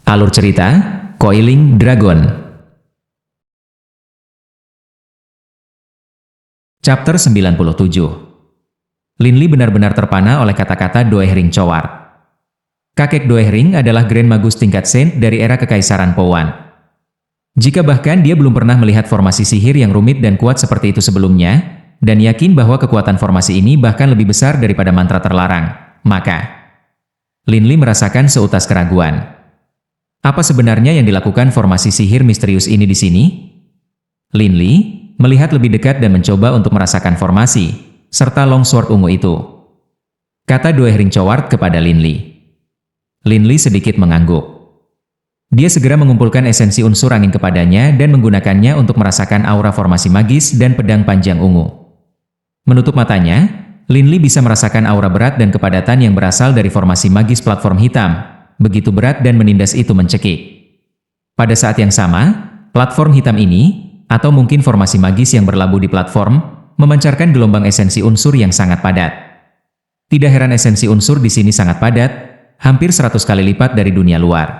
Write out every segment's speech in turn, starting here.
Alur cerita, Coiling Dragon. Chapter 97. Linli benar-benar terpana oleh kata-kata Doehring Choward. Kakek Doehring adalah Grand Magus tingkat Saint dari era Kekaisaran Powan. Jika bahkan dia belum pernah melihat formasi sihir yang rumit dan kuat seperti itu sebelumnya, dan yakin bahwa kekuatan formasi ini bahkan lebih besar daripada mantra terlarang, maka Linli merasakan seutas keraguan. Apa sebenarnya yang dilakukan formasi sihir misterius ini di sini? Linli melihat lebih dekat dan mencoba untuk merasakan formasi, serta longsword ungu itu. Kata Doehring Choward kepada Linli. Linli sedikit mengangguk. Dia segera mengumpulkan esensi unsur angin kepadanya dan menggunakannya untuk merasakan aura formasi magis dan pedang panjang ungu. Menutup matanya, Linli bisa merasakan aura berat dan kepadatan yang berasal dari formasi magis platform hitam. Begitu berat dan menindas itu mencekik. Pada saat yang sama, platform hitam ini, atau mungkin formasi magis yang berlabuh di platform, memancarkan gelombang esensi unsur yang sangat padat. Tidak heran esensi unsur di sini sangat padat, hampir 100 kali lipat dari dunia luar.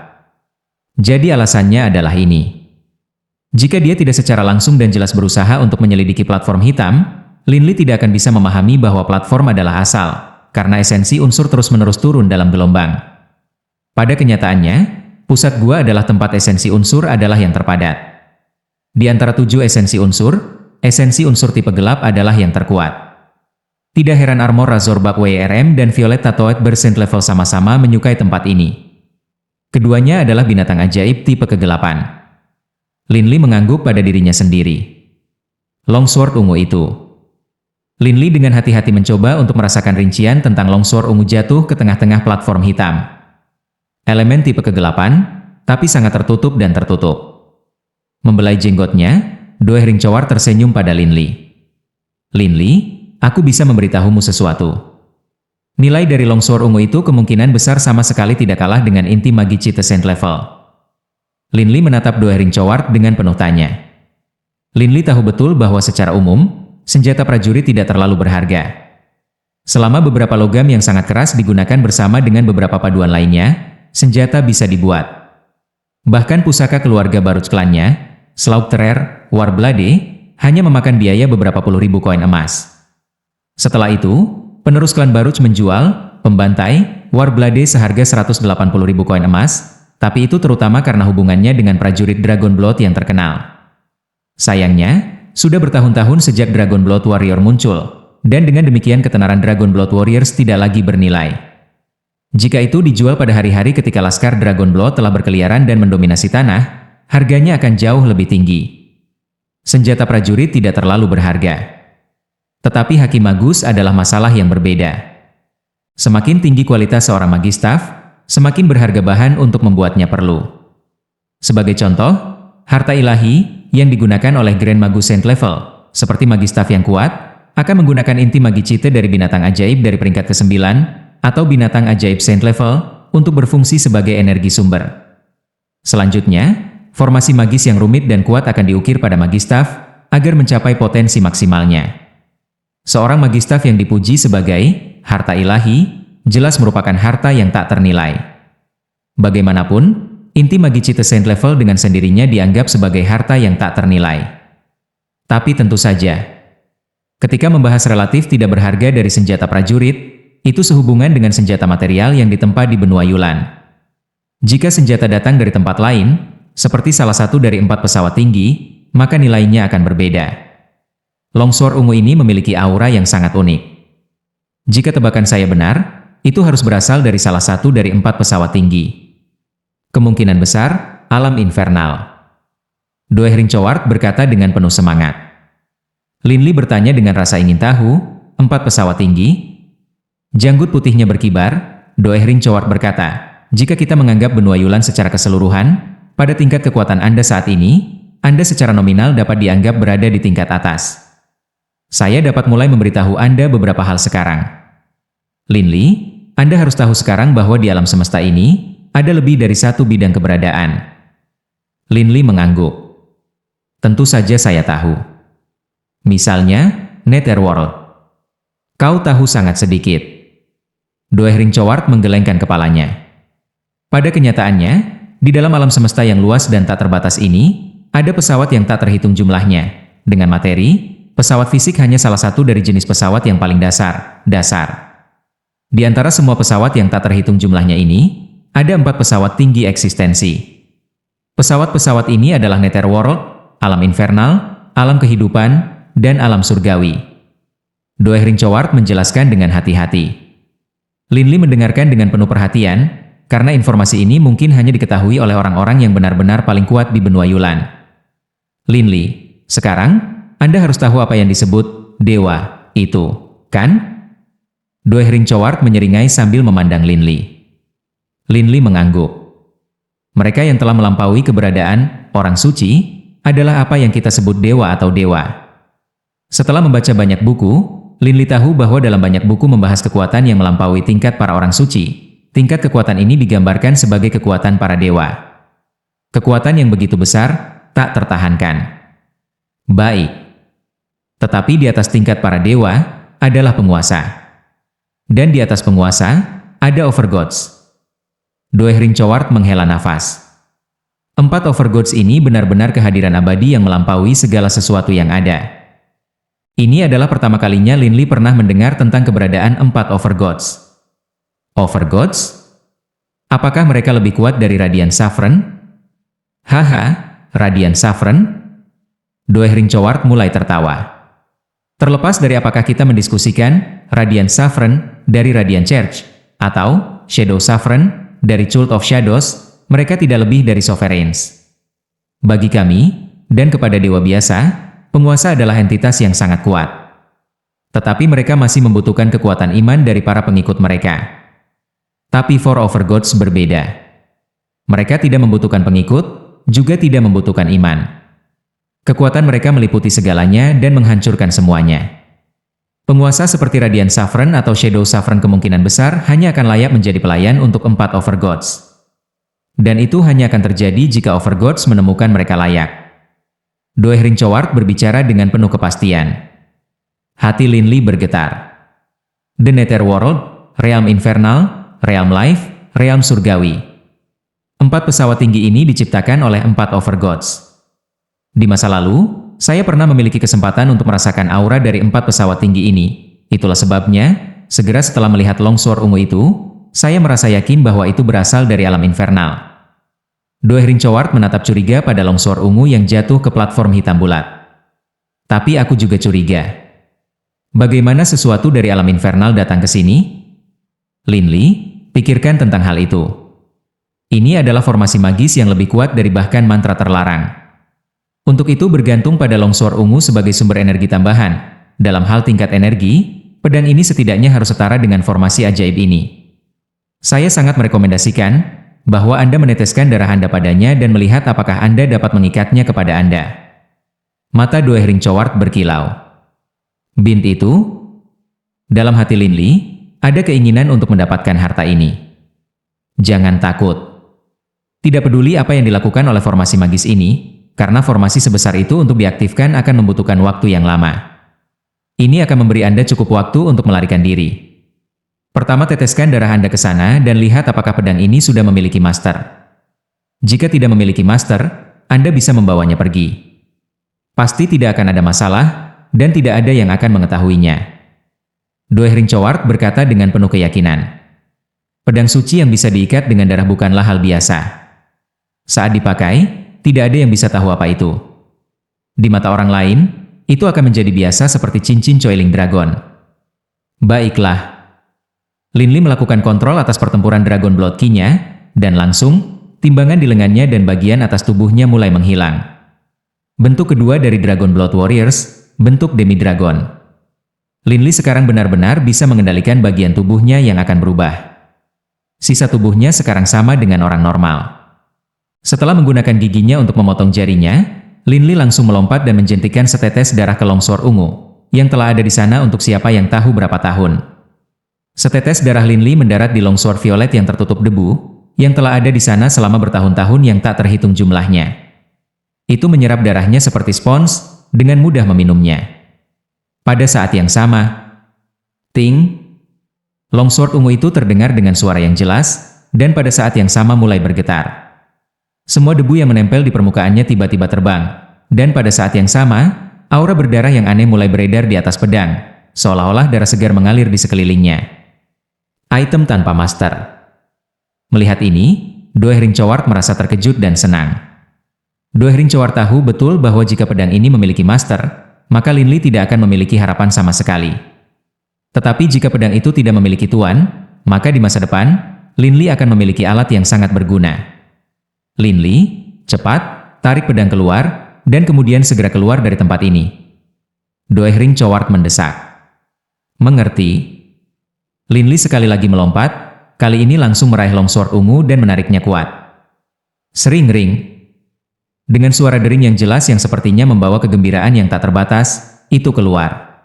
Jadi alasannya adalah ini. Jika dia tidak secara langsung dan jelas berusaha untuk menyelidiki platform hitam, Linli tidak akan bisa memahami bahwa platform adalah asal, karena esensi unsur terus-menerus turun dalam gelombang. Pada kenyataannya, pusat gua adalah tempat esensi unsur adalah yang terpadat. Di antara 7 esensi unsur tipe gelap adalah yang terkuat. Tidak heran armor Razorbak WRM dan Violet Tattooed Bersaint level sama-sama menyukai tempat ini. Keduanya adalah binatang ajaib tipe kegelapan. Linli mengangguk pada dirinya sendiri. Longsword ungu itu. Linli dengan hati-hati mencoba untuk merasakan rincian tentang longsword ungu jatuh ke tengah-tengah platform hitam. Elemen tipe kegelapan, tapi sangat tertutup dan tertutup. Membelai jenggotnya, Doehring Choward tersenyum pada Linli. Linli, aku bisa memberitahumu sesuatu. Nilai dari longsword ungu itu kemungkinan besar sama sekali tidak kalah dengan inti magi Cite Saint level. Linli menatap Doehring Choward dengan penuh tanya. Linli tahu betul bahwa secara umum, senjata prajurit tidak terlalu berharga. Selama beberapa logam yang sangat keras digunakan bersama dengan beberapa paduan lainnya, senjata bisa dibuat. Bahkan pusaka keluarga Baruch klannya, Slaughterer, Warblade, hanya memakan biaya beberapa puluh ribu koin emas. Setelah itu, penerus klan Baruch menjual, pembantai, Warblade seharga 180 ribu koin emas, tapi itu terutama karena hubungannya dengan prajurit Dragon Blood yang terkenal. Sayangnya, sudah bertahun-tahun sejak Dragon Blood Warrior muncul, dan dengan demikian ketenaran Dragon Blood Warriors tidak lagi bernilai. Jika itu dijual pada hari-hari ketika laskar Dragon Blood telah berkeliaran dan mendominasi tanah, harganya akan jauh lebih tinggi. Senjata prajurit tidak terlalu berharga. Tetapi haki magus adalah masalah yang berbeda. Semakin tinggi kualitas seorang magistaf, semakin berharga bahan untuk membuatnya perlu. Sebagai contoh, harta ilahi yang digunakan oleh Grand Magus Saint level, seperti magistaf yang kuat, akan menggunakan inti magi Cite dari binatang ajaib dari peringkat ke-9, atau binatang ajaib Saint level, untuk berfungsi sebagai energi sumber. Selanjutnya, formasi magis yang rumit dan kuat akan diukir pada magistaf, agar mencapai potensi maksimalnya. Seorang magistaf yang dipuji sebagai harta ilahi, jelas merupakan harta yang tak ternilai. Bagaimanapun, inti magi Cite Saint level dengan sendirinya dianggap sebagai harta yang tak ternilai. Tapi tentu saja, ketika membahas relatif tidak berharga dari senjata prajurit, itu sehubungan dengan senjata material yang ditempa di benua Yulan. Jika senjata datang dari tempat lain, seperti salah satu dari 4 pesawat tinggi, maka nilainya akan berbeda. Longsword ungu ini memiliki aura yang sangat unik. Jika tebakan saya benar, itu harus berasal dari salah satu dari 4 pesawat tinggi. Kemungkinan besar, alam infernal. Doehring Choward berkata dengan penuh semangat. Linli bertanya dengan rasa ingin tahu, 4 pesawat tinggi? Janggut putihnya berkibar, Doehring Choward berkata, jika kita menganggap benua Yulan secara keseluruhan, pada tingkat kekuatan Anda saat ini, Anda secara nominal dapat dianggap berada di tingkat atas. Saya dapat mulai memberitahu Anda beberapa hal sekarang. Linli, Anda harus tahu sekarang bahwa di alam semesta ini, ada lebih dari satu bidang keberadaan. Linli mengangguk. Tentu saja saya tahu. Misalnya, Netherworld. Kau tahu sangat sedikit. Doehring Choward menggelengkan kepalanya. Pada kenyataannya, di dalam alam semesta yang luas dan tak terbatas ini, ada pesawat yang tak terhitung jumlahnya. Dengan materi, pesawat fisik hanya salah satu dari jenis pesawat yang paling dasar. Di antara semua pesawat yang tak terhitung jumlahnya ini, ada 4 pesawat tinggi eksistensi. Pesawat-pesawat ini adalah Netherworld, alam infernal, alam kehidupan, dan alam surgawi. Doehring Choewart menjelaskan dengan hati-hati. Lin Li mendengarkan dengan penuh perhatian, karena informasi ini mungkin hanya diketahui oleh orang-orang yang benar-benar paling kuat di benua Yulan. Lin Li, sekarang, Anda harus tahu apa yang disebut dewa itu, kan? Doehring Choewart menyeringai sambil memandang Lin Li. Lin Li mengangguk. Mereka yang telah melampaui keberadaan orang suci adalah apa yang kita sebut dewa atau dewa. Setelah membaca banyak buku, Lin Li tahu bahwa dalam banyak buku membahas kekuatan yang melampaui tingkat para orang suci. Tingkat kekuatan ini digambarkan sebagai kekuatan para dewa. Kekuatan yang begitu besar, tak tertahankan. Baik. Tetapi di atas tingkat para dewa adalah penguasa. Dan di atas penguasa ada overgods. Doehring Choewart menghela nafas. 4 overgods ini benar-benar kehadiran abadi yang melampaui segala sesuatu yang ada. Ini adalah pertama kalinya Lin Li pernah mendengar tentang keberadaan 4 overgods. Overgods? Apakah mereka lebih kuat dari Radiant Saffron? Haha, Radiant Saffron? Doehring Choewart mulai tertawa. Terlepas dari apakah kita mendiskusikan Radiant Saffron dari Radiant Church atau Shadow Saffron dari Cult of Shadows, mereka tidak lebih dari sovereigns. Bagi kami, dan kepada dewa biasa, penguasa adalah entitas yang sangat kuat. Tetapi mereka masih membutuhkan kekuatan iman dari para pengikut mereka. Tapi for overgods berbeda. Mereka tidak membutuhkan pengikut, juga tidak membutuhkan iman. Kekuatan mereka meliputi segalanya dan menghancurkan semuanya. Penguasa seperti Radiant Saffron atau Shadow Saffron kemungkinan besar hanya akan layak menjadi pelayan untuk 4 overgods. Dan itu hanya akan terjadi jika overgods menemukan mereka layak. Doehring Choewart berbicara dengan penuh kepastian. Hati Lin Li bergetar. The Netherworld, Realm Infernal, Realm Life, Realm Surgawi. 4 pesawat tinggi ini diciptakan oleh 4 overgods. Di masa lalu, saya pernah memiliki kesempatan untuk merasakan aura dari 4 pesawat tinggi ini. Itulah sebabnya, segera setelah melihat longsor ungu itu, saya merasa yakin bahwa itu berasal dari alam infernal. Doehring Choewart menatap curiga pada longsor ungu yang jatuh ke platform hitam bulat. Tapi aku juga curiga. Bagaimana sesuatu dari alam infernal datang ke sini? Lin Li, pikirkan tentang hal itu. Ini adalah formasi magis yang lebih kuat dari bahkan mantra terlarang. Untuk itu bergantung pada longsor ungu sebagai sumber energi tambahan. Dalam hal tingkat energi, pedang ini setidaknya harus setara dengan formasi ajaib ini. Saya sangat merekomendasikan bahwa Anda meneteskan darah Anda padanya dan melihat apakah Anda dapat mengikatnya kepada Anda. Mata Doehring Choewart berkilau. Bint itu? Dalam hati Lin Li, ada keinginan untuk mendapatkan harta ini. Jangan takut. Tidak peduli apa yang dilakukan oleh formasi magis ini, karena formasi sebesar itu untuk diaktifkan akan membutuhkan waktu yang lama. Ini akan memberi Anda cukup waktu untuk melarikan diri. Pertama teteskan darah Anda ke sana dan lihat apakah pedang ini sudah memiliki master. Jika tidak memiliki master, Anda bisa membawanya pergi. Pasti tidak akan ada masalah, dan tidak ada yang akan mengetahuinya. Doehring Choewart berkata dengan penuh keyakinan. Pedang suci yang bisa diikat dengan darah bukanlah hal biasa. Saat dipakai, tidak ada yang bisa tahu apa itu. Di mata orang lain, itu akan menjadi biasa seperti cincin Coiling Dragon. Baiklah. Lin Li melakukan kontrol atas pertempuran Dragon Blood Ki-nya, dan langsung, timbangan di lengannya dan bagian atas tubuhnya mulai menghilang. Bentuk kedua dari Dragon Blood Warriors, bentuk Demi-Dragon. Lin Li sekarang benar-benar bisa mengendalikan bagian tubuhnya yang akan berubah. Sisa tubuhnya sekarang sama dengan orang normal. Setelah menggunakan giginya untuk memotong jarinya, Lin Li langsung melompat dan menjentikan setetes darah ke longsor ungu, yang telah ada di sana untuk siapa yang tahu berapa tahun. Setetes darah Lin Li mendarat di longsor violet yang tertutup debu, yang telah ada di sana selama bertahun-tahun yang tak terhitung jumlahnya. Itu menyerap darahnya seperti spons, dengan mudah meminumnya. Pada saat yang sama, ting, longsor ungu itu terdengar dengan suara yang jelas, dan pada saat yang sama mulai bergetar. Semua debu yang menempel di permukaannya tiba-tiba terbang, dan pada saat yang sama, aura berdarah yang aneh mulai beredar di atas pedang, seolah-olah darah segar mengalir di sekelilingnya. Item tanpa master. Melihat ini, Doehring Chowarth merasa terkejut dan senang. Doehring Chowarth tahu betul bahwa jika pedang ini memiliki master, maka Lin Li tidak akan memiliki harapan sama sekali. Tetapi jika pedang itu tidak memiliki tuan, maka di masa depan, Lin Li akan memiliki alat yang sangat berguna. Lin Li, cepat, tarik pedang keluar, dan kemudian segera keluar dari tempat ini. Doehring Chowarth mendesak. Mengerti? Lin Li sekali lagi melompat, kali ini langsung meraih longsword ungu dan menariknya kuat. Sering-ring. Dengan suara dering yang jelas yang sepertinya membawa kegembiraan yang tak terbatas, itu keluar.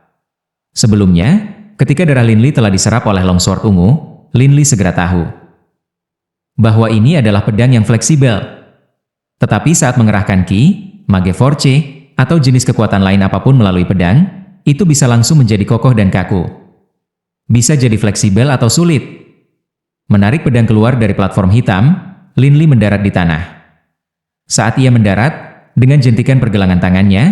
Sebelumnya, ketika darah Lin Li telah diserap oleh longsword ungu, Lin Li segera tahu bahwa ini adalah pedang yang fleksibel. Tetapi saat mengerahkan Ki, Mage Force, atau jenis kekuatan lain apapun melalui pedang, itu bisa langsung menjadi kokoh dan kaku. Bisa jadi fleksibel atau sulit. Menarik pedang keluar dari platform hitam, Lin Li mendarat di tanah. Saat ia mendarat, dengan jentikan pergelangan tangannya,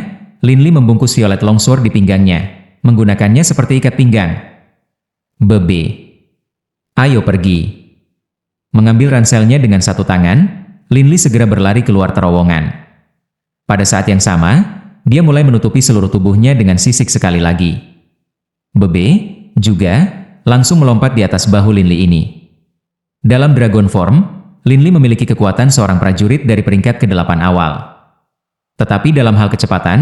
Lin Li membungkus violet longsword di pinggangnya, menggunakannya seperti ikat pinggang. Bebe. Ayo pergi. Mengambil ranselnya dengan satu tangan, Lin Li segera berlari keluar terowongan. Pada saat yang sama, dia mulai menutupi seluruh tubuhnya dengan sisik sekali lagi. Bebe, juga, langsung melompat di atas bahu Lin Li ini. Dalam Dragon Form, Lin Li memiliki kekuatan seorang prajurit dari peringkat ke-8 awal. Tetapi dalam hal kecepatan,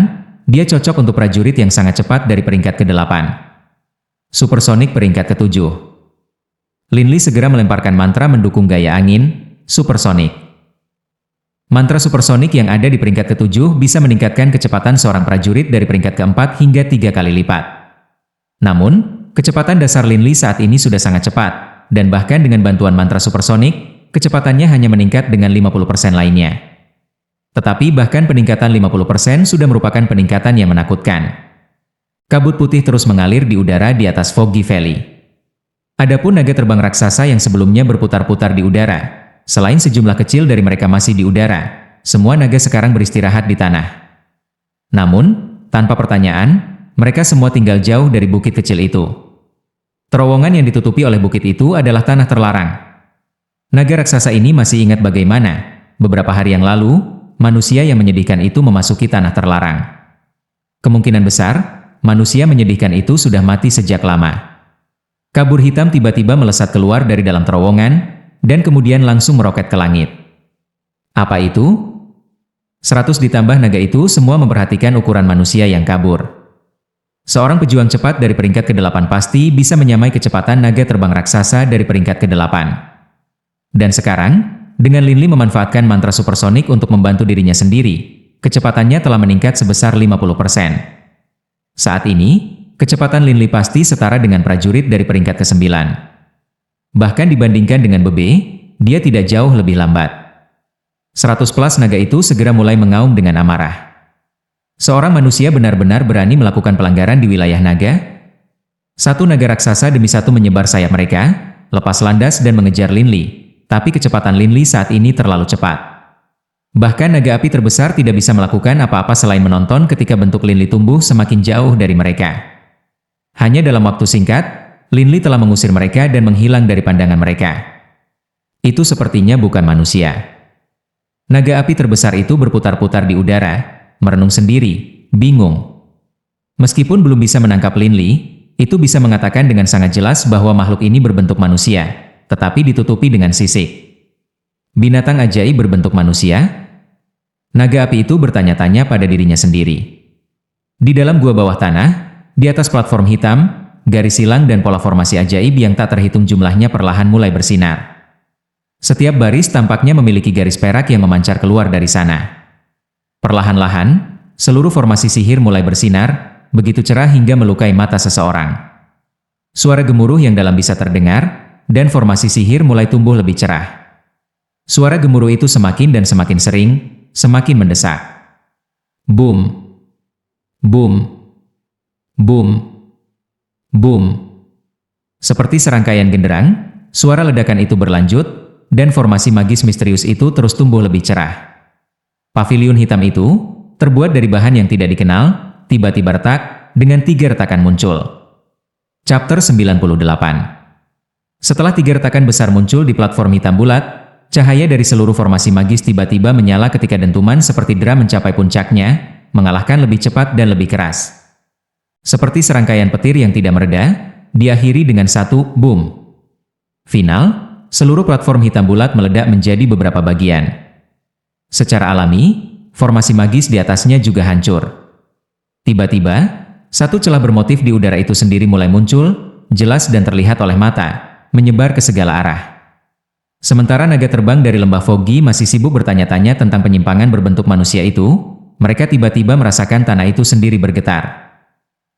dia cocok untuk prajurit yang sangat cepat dari peringkat ke-8. Supersonik peringkat ke-7. Lin Li segera melemparkan mantra mendukung gaya angin, Supersonik. Mantra Supersonik yang ada di peringkat ke-7 bisa meningkatkan kecepatan seorang prajurit dari peringkat ke-4 hingga 3 kali lipat. Namun, kecepatan dasar Lin Li saat ini sudah sangat cepat, dan bahkan dengan bantuan mantra Supersonik, kecepatannya hanya meningkat dengan 50% lainnya. Tetapi bahkan peningkatan 50% sudah merupakan peningkatan yang menakutkan. Kabut putih terus mengalir di udara di atas Foggy Valley. Adapun naga terbang raksasa yang sebelumnya berputar-putar di udara, selain sejumlah kecil dari mereka masih di udara, semua naga sekarang beristirahat di tanah. Namun, tanpa pertanyaan, mereka semua tinggal jauh dari bukit kecil itu. Terowongan yang ditutupi oleh bukit itu adalah tanah terlarang. Naga raksasa ini masih ingat bagaimana, beberapa hari yang lalu, manusia yang menyedihkan itu memasuki tanah terlarang. Kemungkinan besar, manusia menyedihkan itu sudah mati sejak lama. Kabur hitam tiba-tiba melesat keluar dari dalam terowongan, dan kemudian langsung meroket ke langit. Apa itu? 100 ditambah naga itu semua memperhatikan ukuran manusia yang kabur. Seorang pejuang cepat dari peringkat ke-8 pasti bisa menyamai kecepatan naga terbang raksasa dari peringkat ke-8. Dan sekarang, dengan Lin Li memanfaatkan mantra supersonik untuk membantu dirinya sendiri, kecepatannya telah meningkat sebesar 50%. Saat ini, kecepatan Lin Li pasti setara dengan prajurit dari peringkat ke-9. Bahkan dibandingkan dengan Bebe, dia tidak jauh lebih lambat. 100 plus naga itu segera mulai mengaum dengan amarah. Seorang manusia benar-benar berani melakukan pelanggaran di wilayah naga? Satu naga raksasa demi satu menyebar sayap mereka, lepas landas dan mengejar Lin Li. Tapi kecepatan Lin Li saat ini terlalu cepat. Bahkan naga api terbesar tidak bisa melakukan apa-apa selain menonton ketika bentuk Lin Li tumbuh semakin jauh dari mereka. Hanya dalam waktu singkat, Lin Li telah mengusir mereka dan menghilang dari pandangan mereka. Itu sepertinya bukan manusia. Naga api terbesar itu berputar-putar di udara, merenung sendiri, bingung. Meskipun belum bisa menangkap Lin Li, itu bisa mengatakan dengan sangat jelas bahwa makhluk ini berbentuk manusia, tetapi ditutupi dengan sisik. Binatang ajaib berbentuk manusia? Naga api itu bertanya-tanya pada dirinya sendiri. Di dalam gua bawah tanah, di atas platform hitam, garis silang dan pola formasi ajaib yang tak terhitung jumlahnya perlahan mulai bersinar. Setiap baris tampaknya memiliki garis perak yang memancar keluar dari sana. Perlahan-lahan, seluruh formasi sihir mulai bersinar, begitu cerah hingga melukai mata seseorang. Suara gemuruh yang dalam bisa terdengar, dan formasi sihir mulai tumbuh lebih cerah. Suara gemuruh itu semakin dan semakin sering, semakin mendesak. Boom. Boom. Boom. Boom. Seperti serangkaian genderang, suara ledakan itu berlanjut, dan formasi magis misterius itu terus tumbuh lebih cerah. Paviliun hitam itu terbuat dari bahan yang tidak dikenal, tiba-tiba retak, dengan 3 retakan muncul. Chapter 98. Setelah 3 retakan besar muncul di platform hitam bulat, cahaya dari seluruh formasi magis tiba-tiba menyala ketika dentuman seperti drum mencapai puncaknya, mengalahkan lebih cepat dan lebih keras. Seperti serangkaian petir yang tidak mereda, diakhiri dengan satu boom. Final, seluruh platform hitam bulat meledak menjadi beberapa bagian. Secara alami, formasi magis di atasnya juga hancur. Tiba-tiba, satu celah bermotif di udara itu sendiri mulai muncul, jelas dan terlihat oleh mata, menyebar ke segala arah. Sementara naga terbang dari lembah Foggy masih sibuk bertanya-tanya tentang penyimpangan berbentuk manusia itu, mereka tiba-tiba merasakan tanah itu sendiri bergetar.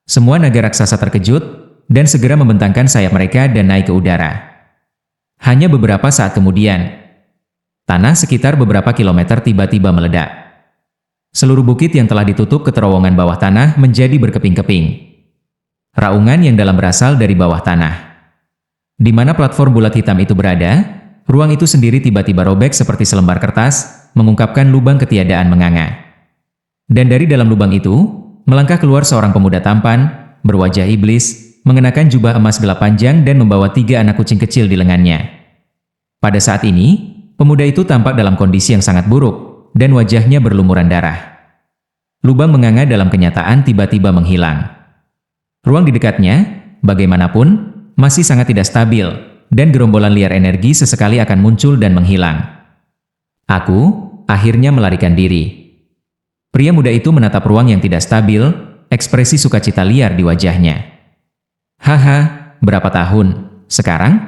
Semua naga raksasa terkejut, dan segera membentangkan sayap mereka dan naik ke udara. Hanya beberapa saat kemudian, tanah sekitar beberapa kilometer tiba-tiba meledak. Seluruh bukit yang telah ditutup ke terowongan bawah tanah menjadi berkeping-keping. Raungan yang dalam berasal dari bawah tanah. Di mana platform bulat hitam itu berada, ruang itu sendiri tiba-tiba robek seperti selembar kertas, mengungkapkan lubang ketiadaan menganga. Dan dari dalam lubang itu, melangkah keluar seorang pemuda tampan, berwajah iblis, mengenakan jubah emas gelap panjang dan membawa 3 anak kucing kecil di lengannya. Pada saat ini, pemuda itu tampak dalam kondisi yang sangat buruk, dan wajahnya berlumuran darah. Lubang menganga dalam kenyataan tiba-tiba menghilang. Ruang di dekatnya, bagaimanapun, masih sangat tidak stabil, dan gerombolan liar energi sesekali akan muncul dan menghilang. Aku, akhirnya melarikan diri. Pria muda itu menatap ruang yang tidak stabil, ekspresi sukacita liar di wajahnya. Haha, berapa tahun, sekarang?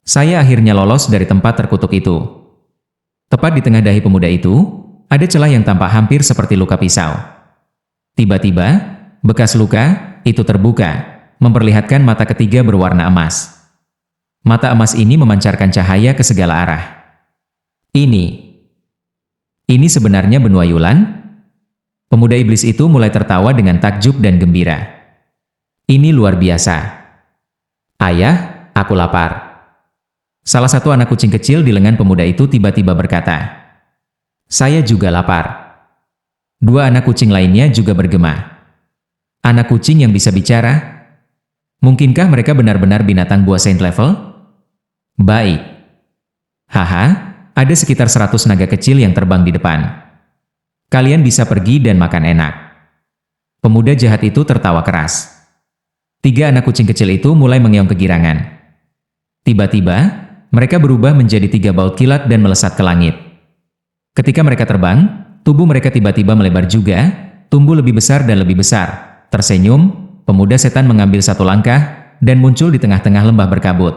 Saya akhirnya lolos dari tempat terkutuk itu. Tepat di tengah dahi pemuda itu, ada celah yang tampak hampir seperti luka pisau. Tiba-tiba, bekas luka itu terbuka, memperlihatkan mata ketiga berwarna emas. Mata emas ini memancarkan cahaya ke segala arah. Ini sebenarnya benua Yulan? Pemuda iblis itu mulai tertawa dengan takjub dan gembira. Ini luar biasa. Ayah, aku lapar. Salah satu anak kucing kecil di lengan pemuda itu tiba-tiba berkata. Saya juga lapar. 2 anak kucing lainnya juga bergema. Anak kucing yang bisa bicara? Mungkinkah mereka benar-benar binatang buas saint level? Baik. Haha, ada sekitar 100 naga kecil yang terbang di depan. Kalian bisa pergi dan makan enak. Pemuda jahat itu tertawa keras. 3 anak kucing kecil itu mulai mengeong kegirangan. Tiba-tiba, mereka berubah menjadi 3 baut kilat dan melesat ke langit. Ketika mereka terbang, tubuh mereka tiba-tiba melebar juga, tumbuh lebih besar dan lebih besar. Tersenyum, pemuda setan mengambil 1 langkah, dan muncul di tengah-tengah lembah berkabut.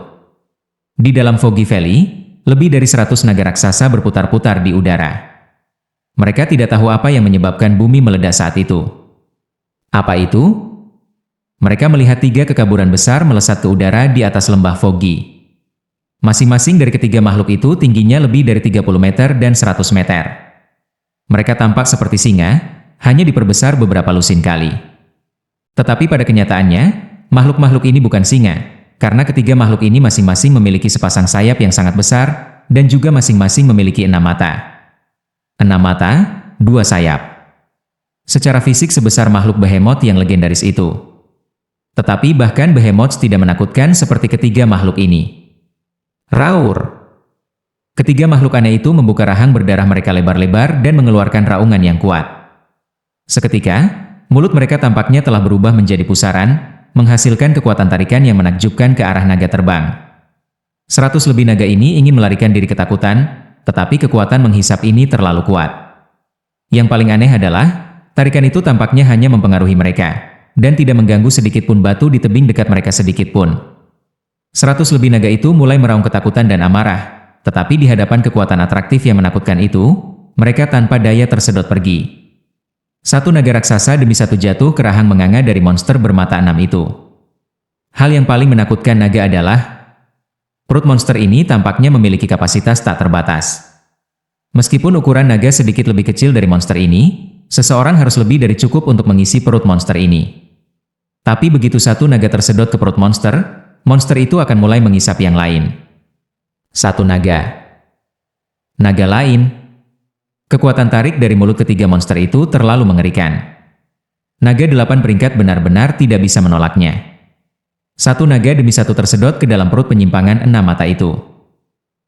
Di dalam Foggy Valley, lebih dari 100 naga raksasa berputar-putar di udara. Mereka tidak tahu apa yang menyebabkan bumi meledak saat itu. Apa itu? Mereka melihat 3 kekaburan besar melesat ke udara di atas lembah Foggy. Masing-masing dari ketiga makhluk itu tingginya lebih dari 30 meter dan 100 meter. Mereka tampak seperti singa, hanya diperbesar beberapa lusin kali. Tetapi pada kenyataannya, makhluk-makhluk ini bukan singa, karena ketiga makhluk ini masing-masing memiliki sepasang sayap yang sangat besar, dan juga masing-masing memiliki 6 mata. 6 mata, 2 sayap. Secara fisik sebesar makhluk behemoth yang legendaris itu. Tetapi bahkan behemoth tidak menakutkan seperti ketiga makhluk ini. Raur. Ketiga makhluk aneh itu membuka rahang berdarah mereka lebar-lebar dan mengeluarkan raungan yang kuat. Seketika, mulut mereka tampaknya telah berubah menjadi pusaran, menghasilkan kekuatan tarikan yang menakjubkan ke arah naga terbang. 100 lebih naga ini ingin melarikan diri ketakutan, tetapi kekuatan menghisap ini terlalu kuat. Yang paling aneh adalah, tarikan itu tampaknya hanya mempengaruhi mereka, dan tidak mengganggu sedikit pun batu di tebing dekat mereka sedikit pun. 100 lebih naga itu mulai meraung ketakutan dan amarah, tetapi di hadapan kekuatan atraktif yang menakutkan itu, mereka tanpa daya tersedot pergi. 1 naga raksasa demi 1 jatuh ke rahang menganga dari monster bermata 6 itu. Hal yang paling menakutkan naga adalah, perut monster ini tampaknya memiliki kapasitas tak terbatas. Meskipun ukuran naga sedikit lebih kecil dari monster ini, seseorang harus lebih dari cukup untuk mengisi perut monster ini. Tapi begitu 1 naga tersedot ke perut monster, monster itu akan mulai mengisap yang lain. Satu naga. Naga lain. Kekuatan tarik dari mulut ketiga monster itu terlalu mengerikan. Naga 8 peringkat benar-benar tidak bisa menolaknya. Satu naga demi satu tersedot ke dalam perut penyimpangan 6 mata itu.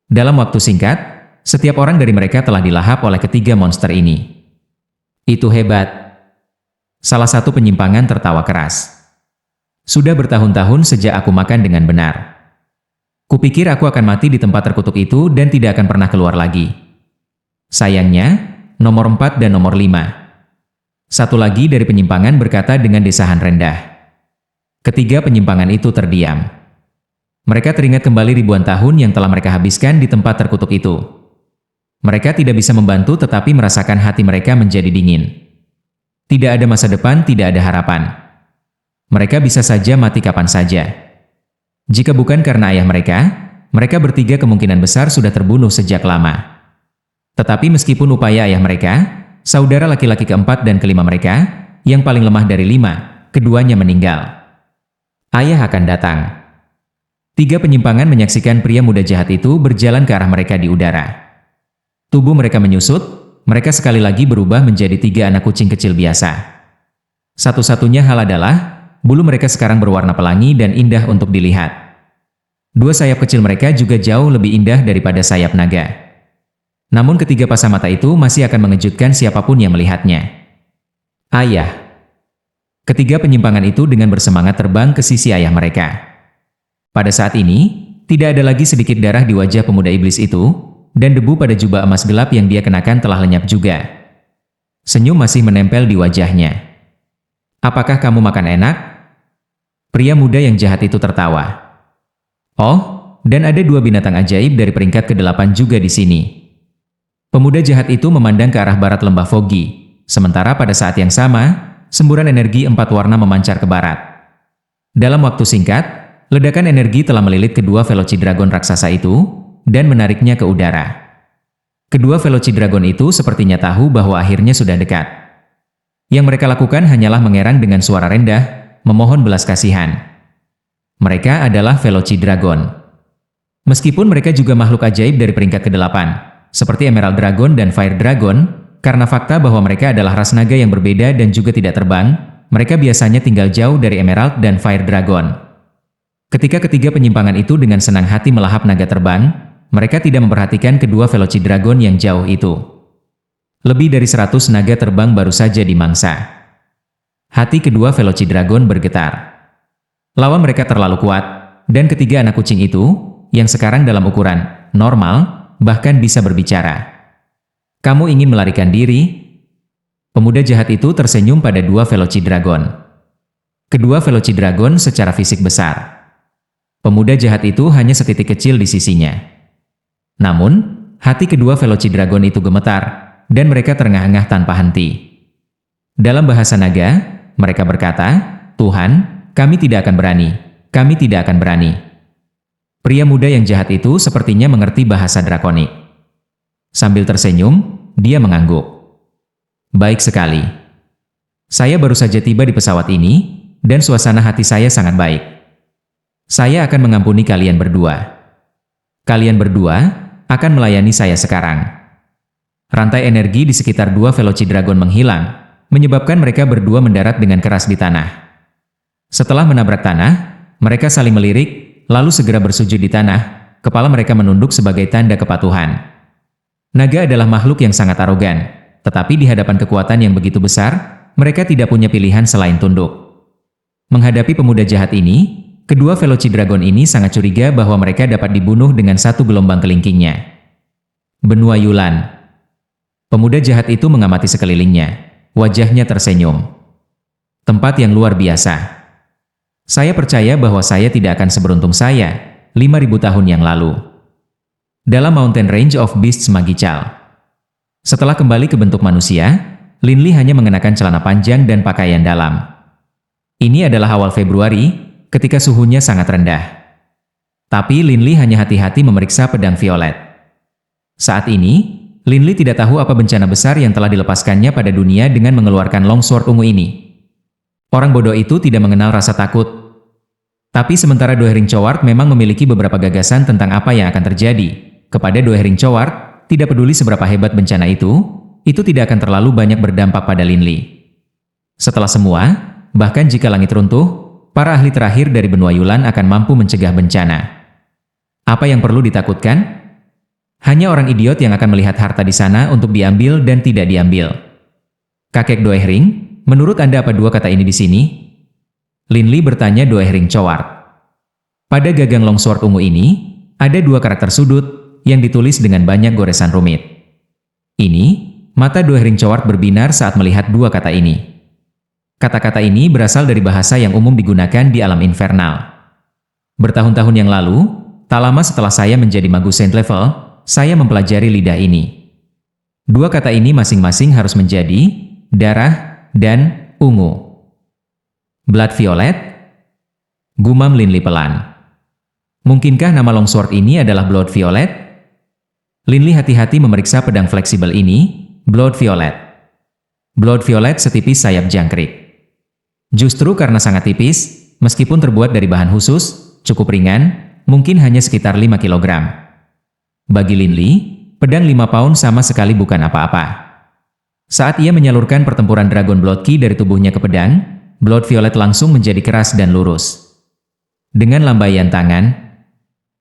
Dalam waktu singkat, setiap orang dari mereka telah dilahap oleh ketiga monster ini. Itu hebat. Salah satu penyimpangan tertawa keras. Sudah bertahun-tahun sejak aku makan dengan benar. Kupikir aku akan mati di tempat terkutuk itu dan tidak akan pernah keluar lagi. Sayangnya, nomor 4 dan nomor 5. Satu lagi dari penyimpangan berkata dengan desahan rendah. Ketiga penyimpangan itu terdiam. Mereka teringat kembali ribuan tahun yang telah mereka habiskan di tempat terkutuk itu. Mereka tidak bisa membantu tetapi merasakan hati mereka menjadi dingin. Tidak ada masa depan, tidak ada harapan. Mereka bisa saja mati kapan saja. Jika bukan karena ayah mereka bertiga kemungkinan besar sudah terbunuh sejak lama. Tetapi meskipun upaya ayah mereka, saudara laki-laki keempat dan kelima mereka, yang paling lemah dari 5, keduanya meninggal. Ayah akan datang. Tiga penyimpangan menyaksikan pria muda jahat itu berjalan ke arah mereka di udara. Tubuh mereka menyusut, mereka sekali lagi berubah menjadi 3 anak kucing kecil biasa. Satu-satunya hal adalah, bulu mereka sekarang berwarna pelangi dan indah untuk dilihat. 2 sayap kecil mereka juga jauh lebih indah daripada sayap naga. Namun ketiga pasang mata itu masih akan mengejutkan siapapun yang melihatnya. Ayah. Ketiga penyimpangan itu dengan bersemangat terbang ke sisi ayah mereka. Pada saat ini, tidak ada lagi sedikit darah di wajah pemuda iblis itu, dan debu pada jubah emas gelap yang dia kenakan telah lenyap juga. Senyum masih menempel di wajahnya. Apakah kamu makan enak? Pria muda yang jahat itu tertawa. Oh, dan ada 2 binatang ajaib dari peringkat ke-8 juga di sini. Pemuda jahat itu memandang ke arah barat lembah Foggy, sementara pada saat yang sama, semburan energi 4 warna memancar ke barat. Dalam waktu singkat, ledakan energi telah melilit kedua Velocidragon raksasa itu, dan menariknya ke udara. Kedua Velocidragon itu sepertinya tahu bahwa akhirnya sudah dekat. Yang mereka lakukan hanyalah mengerang dengan suara rendah, memohon belas kasihan. Mereka adalah Velocidragon. Meskipun mereka juga makhluk ajaib dari peringkat ke-8, seperti Emerald Dragon dan Fire Dragon, karena fakta bahwa mereka adalah ras naga yang berbeda dan juga tidak terbang, mereka biasanya tinggal jauh dari Emerald dan Fire Dragon. Ketika ketiga penyimpangan itu dengan senang hati melahap naga terbang, mereka tidak memperhatikan kedua Velocidragon yang jauh itu. Lebih dari 100 naga terbang baru saja dimangsa. Hati kedua Velocidragon bergetar. Lawan mereka terlalu kuat, dan ketiga anak kucing itu, yang sekarang dalam ukuran normal, bahkan bisa berbicara. Kamu ingin melarikan diri? Pemuda jahat itu tersenyum pada 2 Velocidragon. Kedua Velocidragon secara fisik besar. Pemuda jahat itu hanya setitik kecil di sisinya. Namun, hati kedua Velocidragon itu gemetar, dan mereka terengah-engah tanpa henti. Dalam bahasa naga, mereka berkata, Tuhan, kami tidak akan berani. Kami tidak akan berani. Pria muda yang jahat itu sepertinya mengerti bahasa drakonik. Sambil tersenyum, dia mengangguk. Baik sekali. Saya baru saja tiba di pesawat ini, dan suasana hati saya sangat baik. Saya akan mengampuni kalian berdua. Kalian berdua akan melayani saya sekarang. Rantai energi di sekitar 2 Velocidragon menghilang, menyebabkan mereka berdua mendarat dengan keras di tanah. Setelah menabrak tanah, mereka saling melirik, lalu segera bersujud di tanah, kepala mereka menunduk sebagai tanda kepatuhan. Naga adalah makhluk yang sangat arogan, tetapi di hadapan kekuatan yang begitu besar, mereka tidak punya pilihan selain tunduk. Menghadapi pemuda jahat ini, kedua Velocidragon ini sangat curiga bahwa mereka dapat dibunuh dengan satu gelombang kelingkingnya. Benua Yulan. Pemuda jahat itu mengamati sekelilingnya, wajahnya tersenyum. Tempat yang luar biasa. Saya percaya bahwa saya tidak akan seberuntung saya, 5.000 tahun yang lalu. Dalam Mountain Range of Beasts Magical. Setelah kembali ke bentuk manusia, Lin Li hanya mengenakan celana panjang dan pakaian dalam. Ini adalah awal Februari, ketika suhunya sangat rendah. Tapi Lin Li hanya hati-hati memeriksa pedang violet. Saat ini, Lin Li tidak tahu apa bencana besar yang telah dilepaskannya pada dunia dengan mengeluarkan longsword ungu ini. Orang bodoh itu tidak mengenal rasa takut. Tapi sementara Doehring Choeward memang memiliki beberapa gagasan tentang apa yang akan terjadi, kepada Doehring Choeward, tidak peduli seberapa hebat bencana itu tidak akan terlalu banyak berdampak pada Lin Li. Setelah semua, bahkan jika langit runtuh, para ahli terakhir dari benua Yulan akan mampu mencegah bencana. Apa yang perlu ditakutkan? Hanya orang idiot yang akan melihat harta di sana untuk diambil dan tidak diambil. Kakek Doehring, menurut Anda apa dua kata ini di sini? Lin Li bertanya Doehring Choeward. Pada gagang longsword ungu ini, ada dua karakter sudut yang ditulis dengan banyak goresan rumit. Ini, mata Doehring Choeward berbinar saat melihat dua kata ini. Kata-kata ini berasal dari bahasa yang umum digunakan di alam infernal. Bertahun-tahun yang lalu, tak lama setelah saya menjadi magus Saint Level, saya mempelajari lidah ini. Dua kata ini masing-masing harus menjadi darah dan ungu. Blood Violet? Gumam Lin Li pelan. Mungkinkah nama longsword ini adalah Blood Violet? Lin Li hati-hati memeriksa pedang fleksibel ini, Blood Violet. Blood Violet setipis sayap jangkrik. Justru karena sangat tipis, meskipun terbuat dari bahan khusus, cukup ringan, mungkin hanya sekitar 5 kg. Bagi Lin Li, pedang 5 pound sama sekali bukan apa-apa. Saat ia menyalurkan pertempuran Dragon Blood Ki dari tubuhnya ke pedang, Blood Violet langsung menjadi keras dan lurus. Dengan lambaian tangan,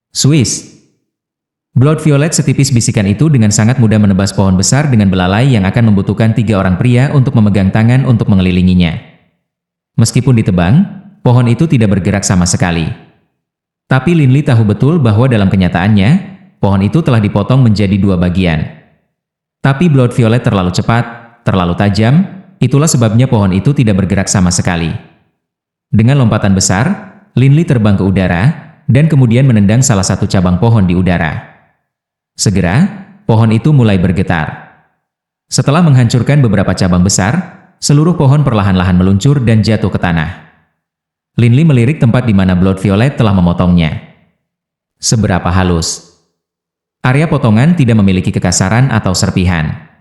Swiss. Blood Violet setipis bisikan itu dengan sangat mudah menebas pohon besar dengan belalai yang akan membutuhkan 3 orang pria untuk memegang tangan untuk mengelilinginya. Meskipun ditebang, pohon itu tidak bergerak sama sekali. Tapi Lin Li tahu betul bahwa dalam kenyataannya, pohon itu telah dipotong menjadi 2 bagian. Tapi Blood Violet terlalu cepat, terlalu tajam, itulah sebabnya pohon itu tidak bergerak sama sekali. Dengan lompatan besar, Lin Li terbang ke udara, dan kemudian menendang salah satu cabang pohon di udara. Segera, pohon itu mulai bergetar. Setelah menghancurkan beberapa cabang besar, seluruh pohon perlahan-lahan meluncur dan jatuh ke tanah. Lin Li melirik tempat di mana Blood Violet telah memotongnya. Seberapa halus. Area potongan tidak memiliki kekasaran atau serpihan.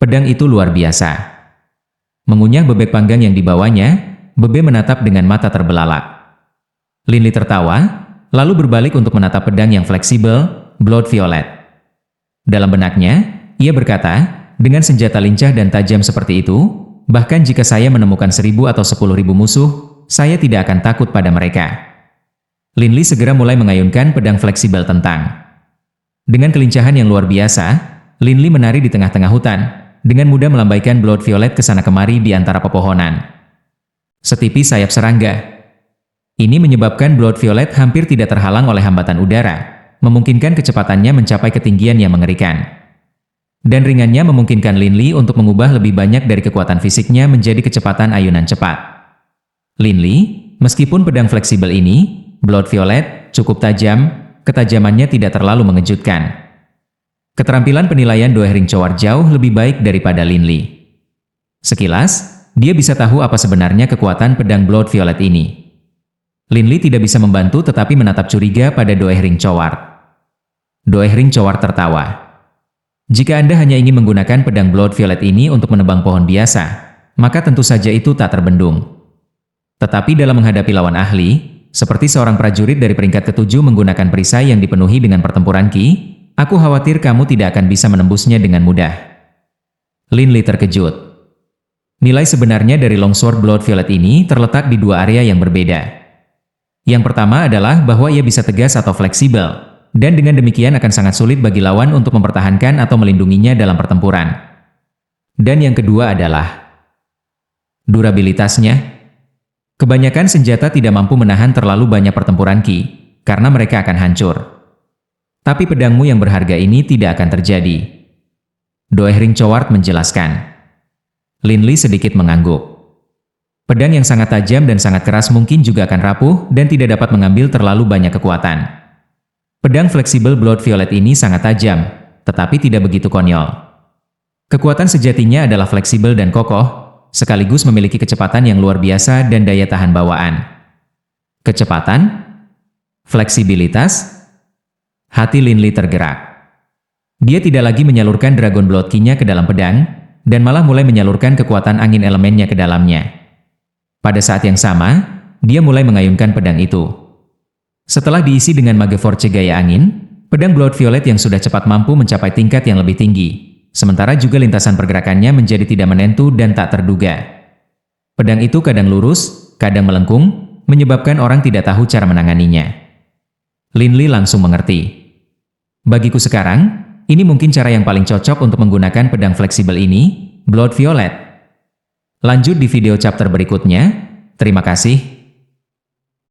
Pedang itu luar biasa. Mengunyah bebek panggang yang dibawanya, Bebe menatap dengan mata terbelalak. Lin Li tertawa, lalu berbalik untuk menatap pedang yang fleksibel, Blood Violet. Dalam benaknya, ia berkata, dengan senjata lincah dan tajam seperti itu, bahkan jika saya menemukan 1.000 atau 10.000 musuh, saya tidak akan takut pada mereka. Lin Li segera mulai mengayunkan pedang fleksibel tentang. Dengan kelincahan yang luar biasa, Lin Li menari di tengah-tengah hutan, dengan mudah melambaikan Blood Violet ke sana kemari di antara pepohonan. Setipis sayap serangga. Ini menyebabkan Blood Violet hampir tidak terhalang oleh hambatan udara, memungkinkan kecepatannya mencapai ketinggian yang mengerikan. Dan ringannya memungkinkan Lin Li untuk mengubah lebih banyak dari kekuatan fisiknya menjadi kecepatan ayunan cepat. Lin Li, meskipun pedang fleksibel ini, Blood Violet, cukup tajam, ketajamannya tidak terlalu mengejutkan. Keterampilan penilaian Doehring Choeward jauh lebih baik daripada Lin Li. Sekilas, dia bisa tahu apa sebenarnya kekuatan pedang Blood Violet ini. Lin Li tidak bisa membantu tetapi menatap curiga pada Doehring Choeward. Doehring Choeward tertawa. Jika Anda hanya ingin menggunakan pedang Blood Violet ini untuk menebang pohon biasa, maka tentu saja itu tak terbendung. Tetapi dalam menghadapi lawan ahli, seperti seorang prajurit dari peringkat ke-7 menggunakan perisai yang dipenuhi dengan pertempuran Ki, aku khawatir kamu tidak akan bisa menembusnya dengan mudah. Lin Li terkejut. Nilai sebenarnya dari longsword Blood Violet ini terletak di 2 area yang berbeda. Yang pertama adalah bahwa ia bisa tegas atau fleksibel, dan dengan demikian akan sangat sulit bagi lawan untuk mempertahankan atau melindunginya dalam pertempuran. Dan yang kedua adalah durabilitasnya. Kebanyakan senjata tidak mampu menahan terlalu banyak pertempuran Ki, karena mereka akan hancur. Tapi pedangmu yang berharga ini tidak akan terjadi. Doehring Choeward menjelaskan. Lin Li sedikit mengangguk. Pedang yang sangat tajam dan sangat keras mungkin juga akan rapuh dan tidak dapat mengambil terlalu banyak kekuatan. Pedang fleksibel Blood Violet ini sangat tajam, tetapi tidak begitu konyol. Kekuatan sejatinya adalah fleksibel dan kokoh, sekaligus memiliki kecepatan yang luar biasa dan daya tahan bawaan. Kecepatan? Fleksibilitas? Hati Lin Li tergerak. Dia tidak lagi menyalurkan Dragon Blood Ki-nya ke dalam pedang, dan malah mulai menyalurkan kekuatan angin elemennya ke dalamnya. Pada saat yang sama, Dia mulai mengayunkan pedang itu. Setelah diisi dengan Mage Force gaya angin, pedang Blood Violet yang sudah cepat mampu mencapai tingkat yang lebih tinggi. Sementara juga lintasan pergerakannya menjadi tidak menentu dan tak terduga. Pedang itu kadang lurus, kadang melengkung, menyebabkan orang tidak tahu cara menanganinya. Lin Li langsung mengerti. Bagiku sekarang, ini mungkin cara yang paling cocok untuk menggunakan pedang fleksibel ini, Blood Violet. Lanjut di video chapter berikutnya. Terima kasih.